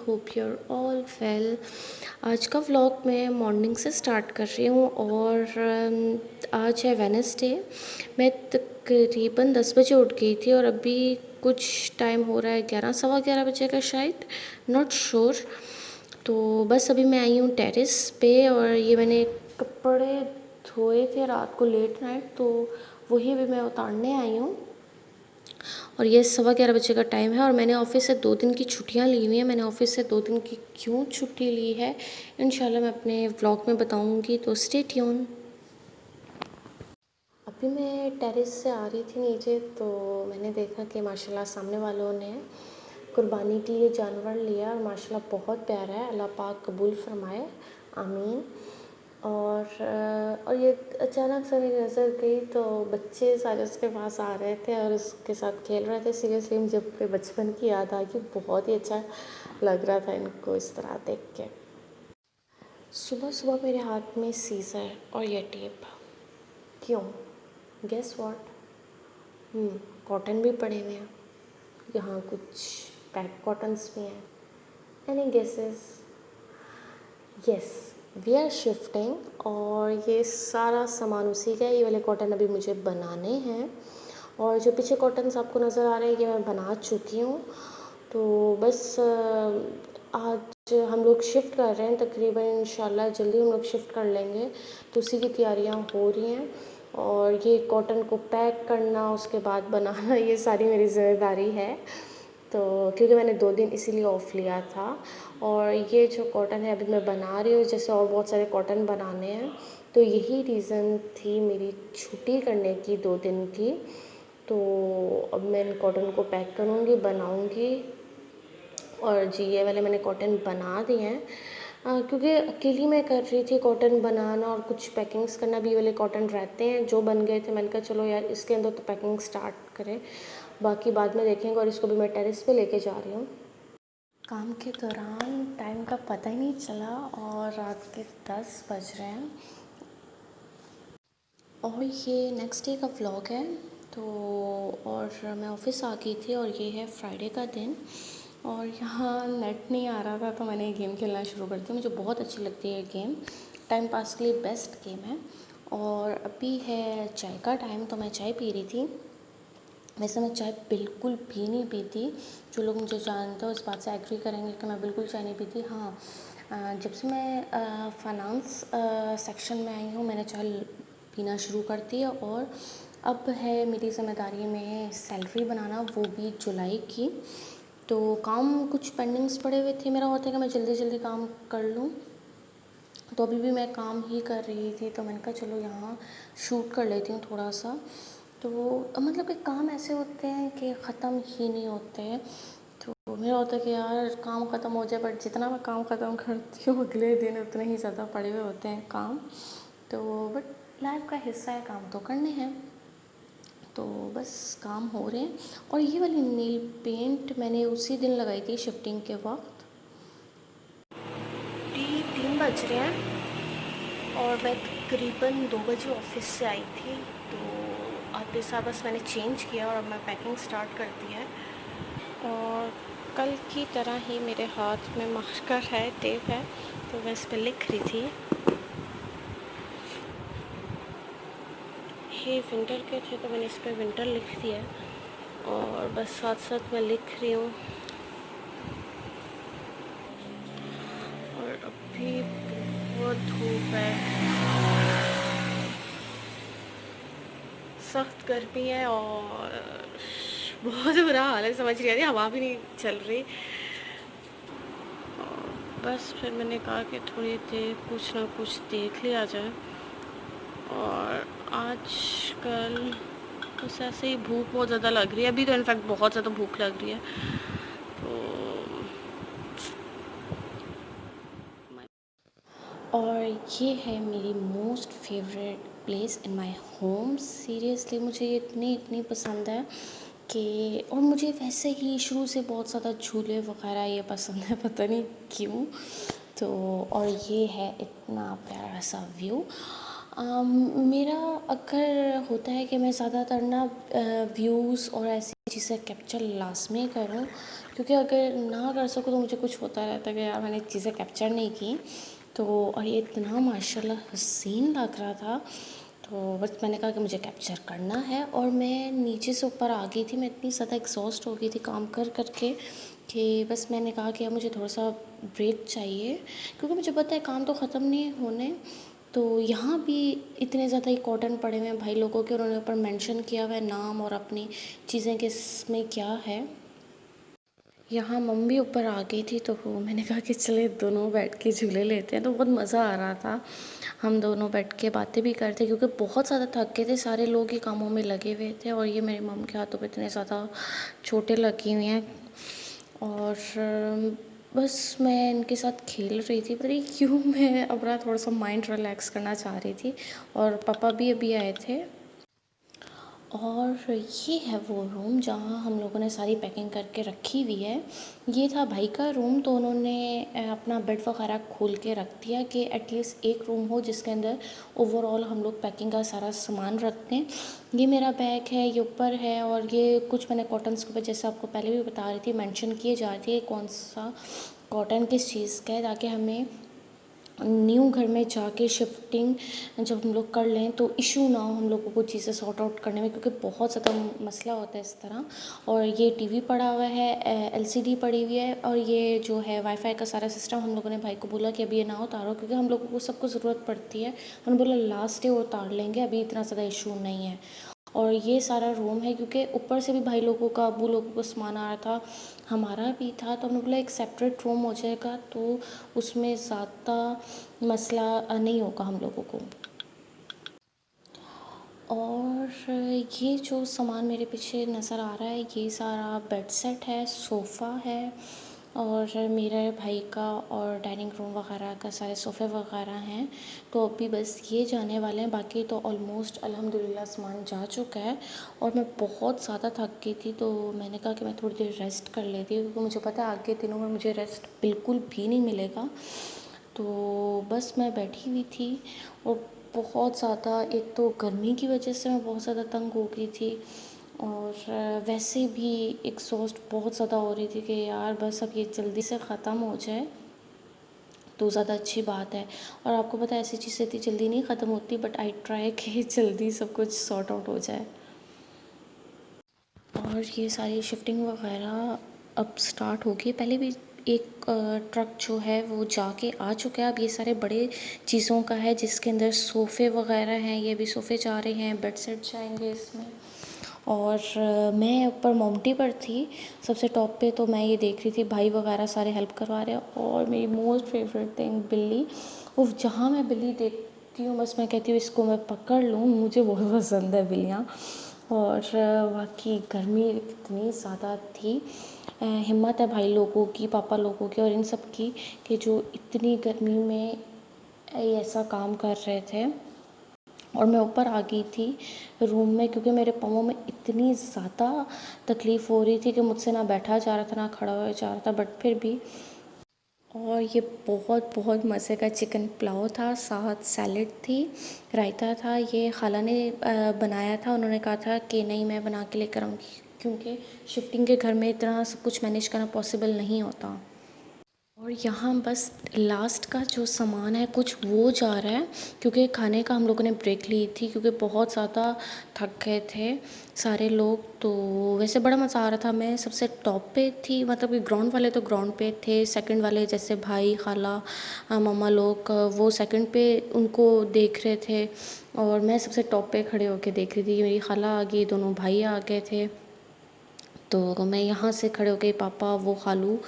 Hope your all well. आज का vlog मैं मॉर्निंग से स्टार्ट कर रही हूँ और आज है वेडनेसडे। मैं तकरीबन 10 बजे उठ गई थी और अभी कुछ टाइम हो रहा है 11 सवा 11 बजे का शायद, नॉट श्योर। तो बस अभी मैं आई हूँ टेरेस पे और ये मैंने कपड़े धोए थे रात को लेट नाइट, तो वही अभी मैं उतारने आई हूँ। और ये सवा 11 बजे का टाइम है और मैंने ऑफ़िस से 2 दिन की छुट्टियां ली हुई हैं। मैंने ऑफ़िस से 2 दिन की क्यों छुट्टी ली है इंशाल्लाह मैं अपने व्लॉग में बताऊंगी, तो स्टे ट्यून। अभी मैं टेरेस से आ रही थी नीचे, तो मैंने देखा कि माशाल्लाह सामने वालों ने कुर्बानी के लिए जानवर लिया और माशाल्लाह बहुत प्यारा है। अल्लाह पाक कबूल फरमाए, आमीन। और ये अचानक से मेरी नज़र गई तो बच्चे सारे उसके पास आ रहे थे और उसके साथ खेल रहे थे। सीरियसली मुझे अपने बचपन की याद आ गई, बहुत ही अच्छा लग रहा था इनको इस तरह देख के। सुबह सुबह मेरे हाथ में सीज़र और ये टेप, क्यों? Guess what? कॉटन भी पड़े हुए हैं, यहाँ कुछ पैक कॉटन्स भी हैं। Any guesses? Yes, we are shifting और ये सारा सामान उसी का है। ये वाले कॉटन अभी मुझे बनाने हैं और जो पीछे कॉटन्स आपको नज़र आ रहे हैं ये मैं बना चुकी हूँ। तो बस आज हम लोग शिफ्ट कर रहे हैं, तकरीबन इंशाल्लाह जल्दी हम लोग शिफ्ट कर लेंगे, तो उसी की तैयारियाँ हो रही हैं। और ये कॉटन को पैक करना, उसके बाद बनाना, ये सारी मेरी ज़िम्मेदारी है। तो क्योंकि मैंने 2 दिन इसीलिए ऑफ़ लिया था और ये जो कॉटन है अभी मैं बना रही हूँ, जैसे और बहुत सारे कॉटन बनाने हैं, तो यही रीज़न थी मेरी छुट्टी करने की 2 दिन की। तो अब मैं इन कॉटन को पैक करूँगी, बनाऊँगी। और जी ये वाले मैंने कॉटन बना दिए हैं क्योंकि अकेली मैं कर रही थी कॉटन बनाना और कुछ पैकिंग्स करना भी। ये वाले कॉटन रहते हैं जो बन गए थे, मैंने कहा चलो यार इसके अंदर तो पैकिंग स्टार्ट करें, बाकी बाद में देखेंगे। और इसको भी मैं टेरेस पे लेके जा रही हूँ। काम के दौरान टाइम का पता ही नहीं चला और रात के 10 बज रहे हैं और ये नेक्स्ट डे का व्लॉग है। तो और मैं ऑफ़िस आ गई थी और ये है फ्राइडे का दिन और यहाँ नेट नहीं आ रहा था, तो मैंने गेम खेलना शुरू कर दिया। मुझे बहुत अच्छी लगती है गेम, टाइम पास के लिए बेस्ट गेम है। और अभी है चाय का टाइम, तो मैं चाय पी रही थी। वैसे मैं चाय बिल्कुल भी नहीं पीती, जो लोग मुझे जानते हो इस बात से एग्री करेंगे कि मैं बिल्कुल चाय नहीं पीती। हाँ, जब से मैं फाइनेंस सेक्शन में आई हूँ मैंने चाय पीना शुरू कर दिया और अब है मेरी ज़िम्मेदारी में सैलरी बनाना, वो भी जुलाई की। तो काम कुछ पेंडिंग्स पड़े हुए थे, मेरा होता है कि मैं जल्दी जल्दी काम कर लूँ, तो अभी भी मैं काम ही कर रही थी। तो मैंने कहा चलो यहाँ शूट कर लेती हूँ थोड़ा सा। तो मतलब कि काम ऐसे होते हैं कि ख़त्म ही नहीं होते हैं। तो मेरा होता है कि यार काम ख़त्म हो जाए, बट जितना मैं काम ख़त्म करती हूँ अगले दिन उतने ही ज़्यादा पड़े हुए होते हैं काम। तो बट लाइफ का हिस्सा है, काम तो करने हैं। तो बस काम हो रहे हैं। और ये वाली नेल पेंट मैंने उसी दिन लगाई थी शिफ्टिंग के वक्त। 3 बज रहे हैं और मैं तकरीबन 2 बजे ऑफ़िस से आई थी। तो आते साथ बस मैंने चेंज किया और अब मैं पैकिंग स्टार्ट कर दी है। और कल की तरह ही मेरे हाथ में मार्कर है, टेप है, तो मैं इस पर लिख रही थी। ये विंटर के थे तो मैंने इस पर विंटर लिख दिया और बस साथ साथ मैं लिख रही हूँ। और अभी बहुत धूप है, सख्त गर्मी है और बहुत बुरा हाल है, समझ रही है, हवा भी नहीं चल रही। और बस फिर मैंने कहा कि थोड़ी देर कुछ ना कुछ देख लिया जाए। और आज कल बस ऐसे ही भूख बहुत ज़्यादा लग रही है, अभी तो इनफैक्ट बहुत ज़्यादा भूख लग रही है। तो और ये है मेरी most favourite place in my home. Seriously मुझे ये इतनी इतनी पसंद है कि, और मुझे वैसे ही शुरू से बहुत ज़्यादा झूले वगैरह ये पसंद है, पता नहीं क्यों। तो और ये है इतना प्यारा सा व्यू। मेरा अगर होता है कि मैं ज़्यादातर ना व्यूज़ और ऐसी चीज़ें कैप्चर लाज़मी करूँ, क्योंकि अगर ना कर सकूँ तो मुझे कुछ होता रहता है कि यार मैंने चीज़ें कैप्चर नहीं की। तो और ये इतना माशाल्लाह हसीन लग रहा था, तो बस मैंने कहा कि मुझे कैप्चर करना है। और मैं नीचे से ऊपर आ गई थी, मैं इतनी ज़्यादा एग्जॉस्ट हो गई थी काम कर के कि बस मैंने कहा कि अब मुझे थोड़ा सा ब्रेक चाहिए, क्योंकि मुझे पता है काम तो ख़त्म नहीं होने। तो यहाँ भी इतने ज़्यादा इम्पोर्टेंट पड़े हुए हैं भाई लोगों के, उन्होंने ऊपर मेंशन किया हुआ है नाम और अपनी चीज़ें कि इसमें क्या है। यहाँ मम्मी ऊपर आ गई थी, तो मैंने कहा कि चले दोनों बैठ के झूले लेते हैं, तो बहुत मज़ा आ रहा था। हम दोनों बैठ के बातें भी करते, क्योंकि बहुत ज़्यादा थक गए थे, सारे लोग ही कामों में लगे हुए थे और ये मेरी मम्मी के हाथों पे इतने ज़्यादा चोटें लगी हुई हैं। और बस मैं इनके साथ खेल रही थी, पता नहीं क्यों मैं अपना थोड़ा सा माइंड रिलैक्स करना चाह रही थी। और पापा भी अभी आए थे। और ये है वो रूम जहाँ हम लोगों ने सारी पैकिंग करके रखी हुई है। ये था भाई का रूम, तो उन्होंने अपना बेड वगैरह खोल के रख दिया कि एटलीस्ट एक रूम हो जिसके अंदर ओवरऑल हम लोग पैकिंग का सारा सामान रखते हैं। ये मेरा बैग है, ये ऊपर है, और ये कुछ मैंने कॉटन्स के ऊपर, जैसे आपको पहले भी बता रही थी, मेंशन किए जा रही है कौन सा कॉटन किस चीज़ का है, ताकि हमें न्यू घर में जाके शिफ्टिंग जब हम लोग कर लें तो इशू ना हो हम लोगों को चीज़ें सॉर्ट आउट करने में, क्योंकि बहुत ज़्यादा मसला होता है इस तरह। और ये टीवी पड़ा हुआ है, एलसीडी पड़ी हुई है, और ये जो है वाईफाई का सारा सिस्टम हम लोगों ने भाई को बोला कि अभी ये ना उतारो, क्योंकि हम लोगों को सबको ज़रूरत पड़ती है। उन्होंने बोला लास्ट डे उतार लेंगे, अभी इतना ज़्यादा इशू नहीं है। और ये सारा रूम है, क्योंकि ऊपर से भी भाई लोगों का, अबू लोगों का सामान आ रहा था, हमारा भी था, तो हमने बोला एक सेपरेट रूम हो जाएगा तो उसमें ज़्यादा मसला नहीं होगा हम लोगों को। और ये जो सामान मेरे पीछे नज़र आ रहा है, ये सारा बेड सेट है, सोफ़ा है, और मेरे भाई का और डाइनिंग रूम वगैरह का सारे सोफ़े वगैरह हैं। तो अभी बस ये जाने वाले हैं, बाकी तो ऑलमोस्ट अल्हम्दुलिल्लाह सामान जा चुका है। और मैं बहुत ज़्यादा थक गई थी, तो मैंने कहा कि मैं थोड़ी देर रेस्ट कर लेती हूँ, क्योंकि मुझे पता है आगे दिनों में मुझे रेस्ट बिल्कुल भी नहीं मिलेगा। तो बस मैं बैठी हुई थी, और बहुत ज़्यादा, एक तो गर्मी की वजह से मैं बहुत ज़्यादा तंग हो गई थी, और वैसे भी एग्जॉस्ट बहुत ज़्यादा हो रही थी कि यार बस अब ये जल्दी से ख़त्म हो जाए तो ज़्यादा अच्छी बात है। और आपको पता है ऐसी चीज़ें इतनी जल्दी नहीं ख़त्म होती, बट आई ट्राई कि जल्दी सब कुछ सॉर्ट आउट हो जाए। और ये सारी शिफ्टिंग वगैरह अब स्टार्ट होगी। पहले भी एक ट्रक जो है वो जाके आ चुका है, अब ये सारे बड़े चीज़ों का है जिसके अंदर सोफ़े वगैरह हैं, ये भी सोफ़े जा रहे हैं, बेड सेट जाएंगे इसमें। और मैं ऊपर मोमटी पर थी सबसे टॉप पे, तो मैं ये देख रही थी भाई वगैरह सारे हेल्प करवा रहे हैं। और मेरी मोस्ट फेवरेट थिंग बिल्ली, उफ जहाँ मैं बिल्ली देखती हूँ बस मैं कहती हूँ इसको मैं पकड़ लूँ, मुझे बहुत पसंद है बिल्लियाँ। और बाकी गर्मी इतनी ज़्यादा थी, हिम्मत है भाई लोगों की, पापा लोगों की और इन सब की, कि जो इतनी गर्मी में ये ऐसा काम कर रहे थे। और मैं ऊपर आ गई थी रूम में, क्योंकि मेरे पाँवों में इतनी ज़्यादा तकलीफ़ हो रही थी कि मुझसे ना बैठा जा रहा था ना खड़ा हुआ जा रहा था, बट फिर भी। और ये बहुत बहुत मज़े का चिकन पुलाव था, साथ सैलेड थी, रायता था। ये खाला ने बनाया था, उन्होंने कहा था कि नहीं मैं बना के लेकर आऊँगी, क्योंकि शिफ्टिंग के घर में इतना सब कुछ मैनेज करना पॉसिबल नहीं होता। और यहाँ बस लास्ट का जो सामान है कुछ वो जा रहा है, क्योंकि खाने का हम लोगों ने ब्रेक ली थी, क्योंकि बहुत ज़्यादा थक गए थे सारे लोग। तो वैसे बड़ा मज़ा आ रहा था, मैं सबसे टॉप पे थी, मतलब कि ग्राउंड वाले तो ग्राउंड पे थे, सेकंड वाले जैसे भाई खाला मम्मा लोग वो सेकंड पे उनको देख रहे थे, और मैं सबसे टॉप पे खड़े होके देख रही थी। मेरी खाला आ गई, दोनों भाई आ गए थे, तो मैं यहाँ से खड़े हो गए, पापा वो खालू,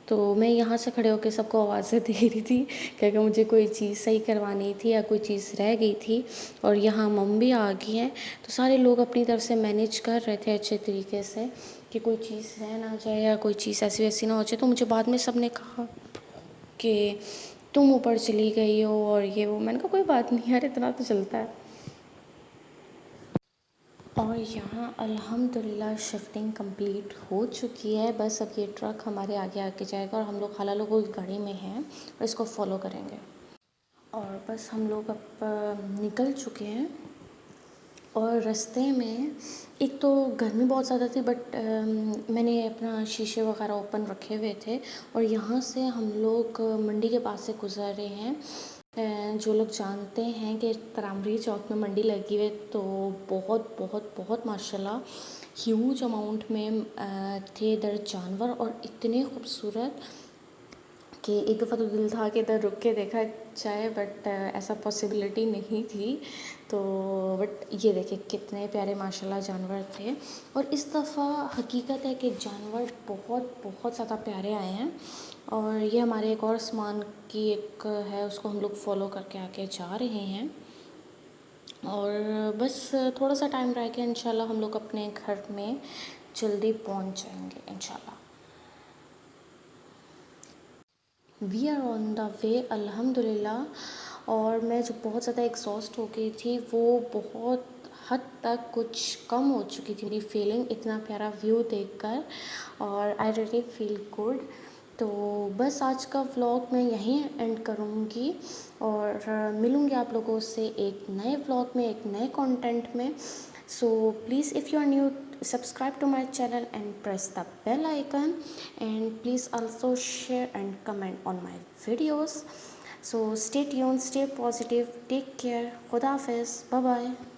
तो मैं यहाँ से खड़े होकर सबको आवाज़ें दे रही थी, क्योंकि मुझे कोई चीज़ सही करवानी थी या कोई चीज़ रह गई थी। और यहाँ मम्मी आ गई हैं, तो सारे लोग अपनी तरफ से मैनेज कर रहे थे अच्छे तरीके से कि कोई चीज़ रह ना जाए या कोई चीज़ ऐसी वैसी ना हो जाए। तो मुझे बाद में सब ने कहा कि तुम ऊपर चली गई हो और ये वो, मैंने कहा कोई बात नहीं यार, इतना तो चलता है। और यहाँ अल्हम्दुलिल्लाह शिफ्टिंग कंप्लीट हो चुकी है, बस अब ये ट्रक हमारे आगे आके जाएगा और हम लोग खाला लोगों की गाड़ी में हैं और इसको फॉलो करेंगे। और बस हम लोग अब निकल चुके हैं। और रास्ते में एक तो गर्मी बहुत ज़्यादा थी, बट मैंने अपना शीशे वगैरह ओपन रखे हुए थे। और यहाँ से हम लोग मंडी के पास से गुज़र रहे हैं। जो लोग जानते हैं कि तरामरी चौक में मंडी लगी हुई है, तो बहुत बहुत बहुत माशाल्लाह ह्यूज अमाउंट में थे इधर जानवर, और इतने खूबसूरत कि एक दफ़ा तो दिल था कि इधर रुक के देखा जाए, बट ऐसा पॉसिबिलिटी नहीं थी। तो बट ये देखिए कितने प्यारे माशाल्लाह जानवर थे। और इस दफ़ा हकीकत है कि जानवर बहुत बहुत ज़्यादा प्यारे आए हैं। और ये हमारे एक और सामान की एक है, उसको हम लोग फॉलो करके आके जा रहे हैं। और बस थोड़ा सा टाइम रह गया, इंशाल्लाह हम लोग अपने घर में जल्दी पहुंच जाएंगे इंशाल्लाह। We are on the way अल्हम्दुलिल्लाह। और मैं जो बहुत ज़्यादा एग्जॉस्ट हो गई थी, वो बहुत हद तक कुछ कम हो चुकी थी मेरी फीलिंग, इतना प्यारा व्यू देखकर। और आई रियली फील गुड। तो बस आज का व्लॉग मैं यहीं एंड करूँगी, और मिलूँगी आप लोगों से एक नए व्लॉग में, एक नए कंटेंट में। So please, if you are new, subscribe to my channel and press the bell icon, and please also share and comment on my videos. So stay tuned, stay positive, take care, Khuda Hafiz, bye bye.